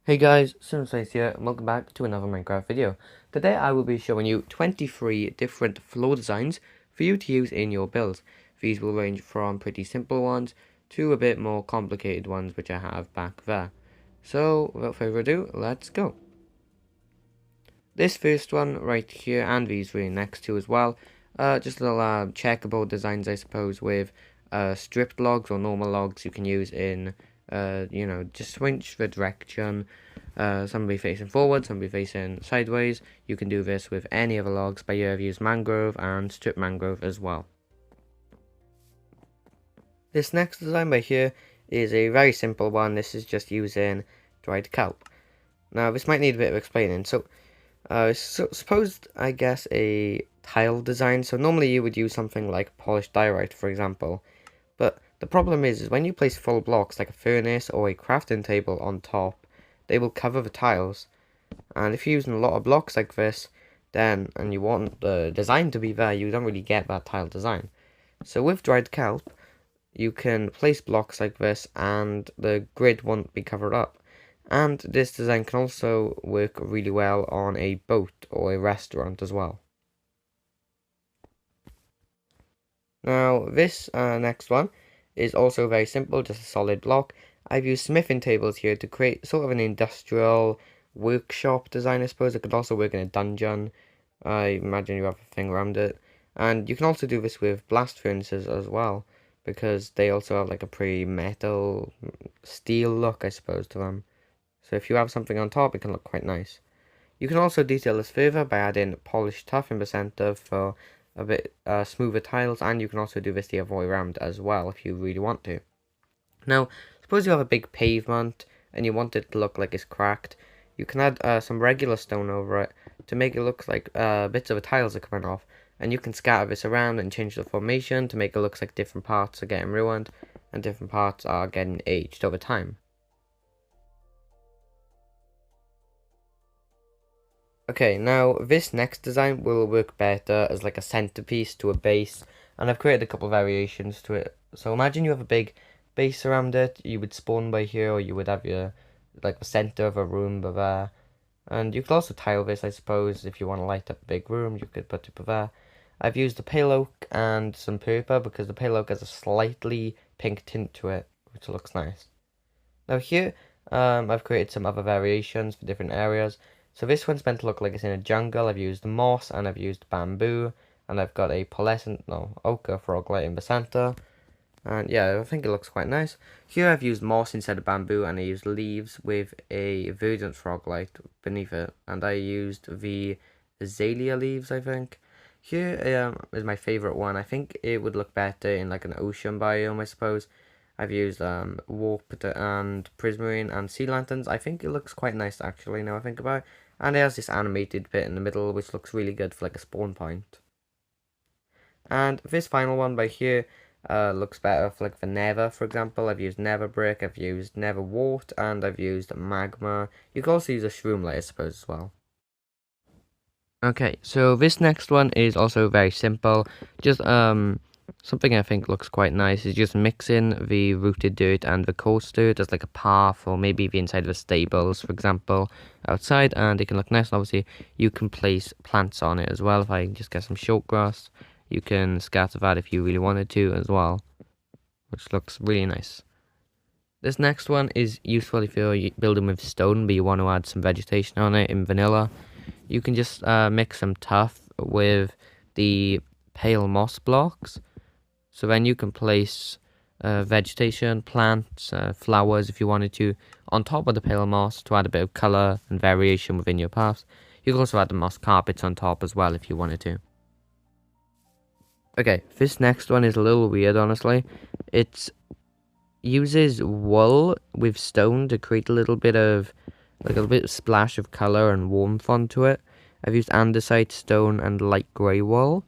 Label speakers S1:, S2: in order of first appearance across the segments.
S1: Hey guys, Sunface here, and welcome back to another Minecraft video. Today I will be showing you 23 different floor designs for you to use in your builds. These will range from pretty simple ones to a bit more complicated ones which I have back there. So, without further ado, let's go. This first one right here, and these three next to as well, just little checkable designs I suppose with stripped logs or normal logs you can use in just switch the direction. Some will be facing forward, some will be facing sideways. You can do this with any of the logs, but you have used mangrove and strip mangrove as well. This next design right here is a very simple one. This is just using dried kelp. Now this might need a bit of explaining. So suppose I guess a tile design. So normally you would use something like polished diorite, for example. But the problem is when you place full blocks like a furnace or a crafting table on top, they will cover the tiles. And if you're using a lot of blocks like this, and you want the design to be there, you don't really get that tile design. So with dried kelp, you can place blocks like this and the grid won't be covered up. And this design can also work really well on a boat or a restaurant as well. Now this next one is also very simple, just a solid block. I've used smithing tables here to create sort of an industrial workshop design, I suppose. It could also work in a dungeon. I imagine you have a thing around it. And you can also do this with blast furnaces as well, because they also have like a pretty metal steel look, I suppose, to them. So if you have something on top, it can look quite nice. You can also detail this further by adding polished tuff in the center for a bit smoother tiles, and you can also do this the other way around as well if you really want to. Now, suppose you have a big pavement and you want it to look like it's cracked. You can add some regular stone over it to make it look like bits of the tiles are coming off, and you can scatter this around and change the formation to make it look like different parts are getting ruined and different parts are getting aged over time. Okay, now this next design will work better as like a centerpiece to a base, and I've created a couple of variations to it. So imagine you have a big base around it, you would spawn by here, or you would have your, like the center of a room by there. And you could also tile this, I suppose, if you want to light up a big room, you could put it by there. I've used the pale oak and some purple because the pale oak has a slightly pink tint to it, which looks nice. Now here, I've created some other variations for different areas. So this one's meant to look like it's in a jungle. I've used moss and I've used bamboo, and I've got a ochre froglet in the center. And yeah, I think it looks quite nice. Here I've used moss instead of bamboo, and I used leaves with a verdant froglet beneath it. And I used the azalea leaves, I think. Here is my favorite one. I think it would look better in like an ocean biome, I suppose. I've used warped and prismarine and sea lanterns. I think it looks quite nice actually now I think about it. And it has this animated bit in the middle which looks really good for like a spawn point. And this final one by here looks better for like the nether, for example. I've used nether brick, I've used nether wart, and I've used magma. You can also use a shroom light, I suppose, as well. Okay, so this next one is also very simple. Just something I think looks quite nice is just mixing the rooted dirt and the coarse dirt as like a path, or maybe the inside of the stables, for example, outside, and it can look nice. And obviously, you can place plants on it as well. If I just get some short grass, you can scatter that if you really wanted to as well, which looks really nice. This next one is useful if you're building with stone, but you want to add some vegetation on it in vanilla. You can just mix some tuff with the pale moss blocks. So then you can place vegetation, plants, flowers if you wanted to, on top of the pale moss to add a bit of colour and variation within your paths. You can also add the moss carpets on top as well if you wanted to. Okay, this next one is a little weird, honestly. It uses wool with stone to create a little bit of splash of colour and warmth onto it. I've used andesite, stone, and light grey wool,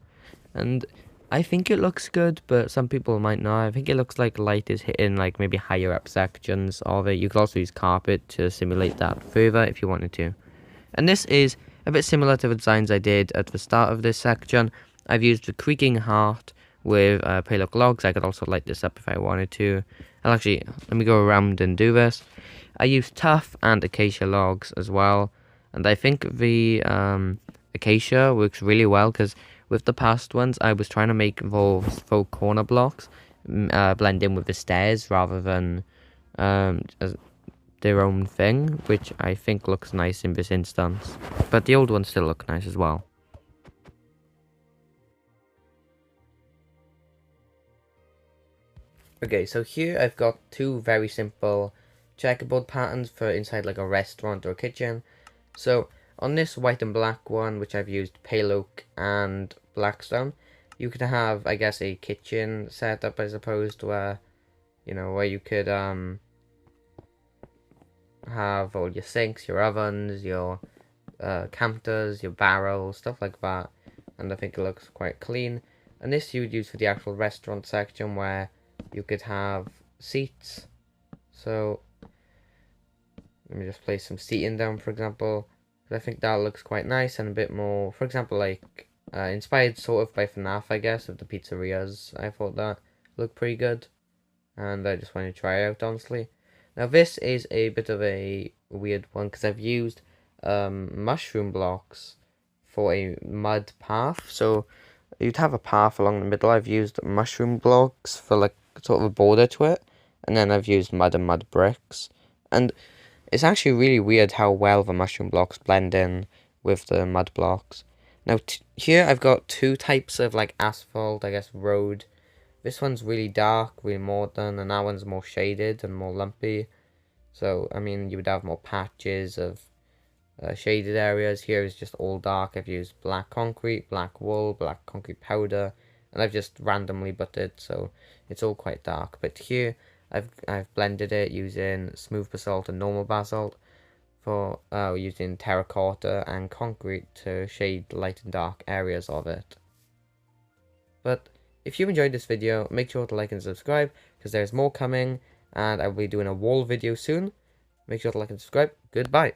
S1: and I think it looks good, but some people might not. I think it looks like light is hitting like maybe higher up sections of it. You could also use carpet to simulate that further if you wanted to. And this is a bit similar to the designs I did at the start of this section. I've used the creaking heart with pale oak logs. I could also light this up if I wanted to. And actually, let me go around and do this. I use tough and acacia logs as well, and I think the acacia works really well because with the past ones I was trying to make those faux corner blocks blend in with the stairs rather than as their own thing, which I think looks nice in this instance, but the old ones still look nice as well. Okay, so here I've got two very simple checkerboard patterns for inside like a restaurant or a kitchen. So on this white and black one, which I've used pale oak and blackstone, you could have, I guess, a kitchen setup, I suppose, where, where you could have all your sinks, your ovens, your counters, your barrels, stuff like that. And I think it looks quite clean. And this you would use for the actual restaurant section where you could have seats. So let me just place some seating down, for example. I think that looks quite nice and a bit more, for example, like inspired sort of by FNAF, I guess, of the pizzerias. I thought that looked pretty good, and I just wanted to try it out, honestly. Now this is a bit of a weird one because I've used mushroom blocks for a mud path. So you'd have a path along the middle. I've used mushroom blocks for like sort of a border to it, and then I've used mud and mud bricks. And it's actually really weird how well the mushroom blocks blend in with the mud blocks. Now here I've got two types of like asphalt, I guess, road. This one's really dark, really modern, and that one's more shaded and more lumpy. So, I mean, you would have more patches of shaded areas. Here is just all dark. I've used black concrete, black wool, black concrete powder, and I've just randomly buttered, so it's all quite dark. But here I've blended it using smooth basalt and normal basalt for using terracotta and concrete to shade light and dark areas of it. But if you enjoyed this video, make sure to like and subscribe because there's more coming, and I will be doing a wall video soon. Make sure to like and subscribe. Goodbye.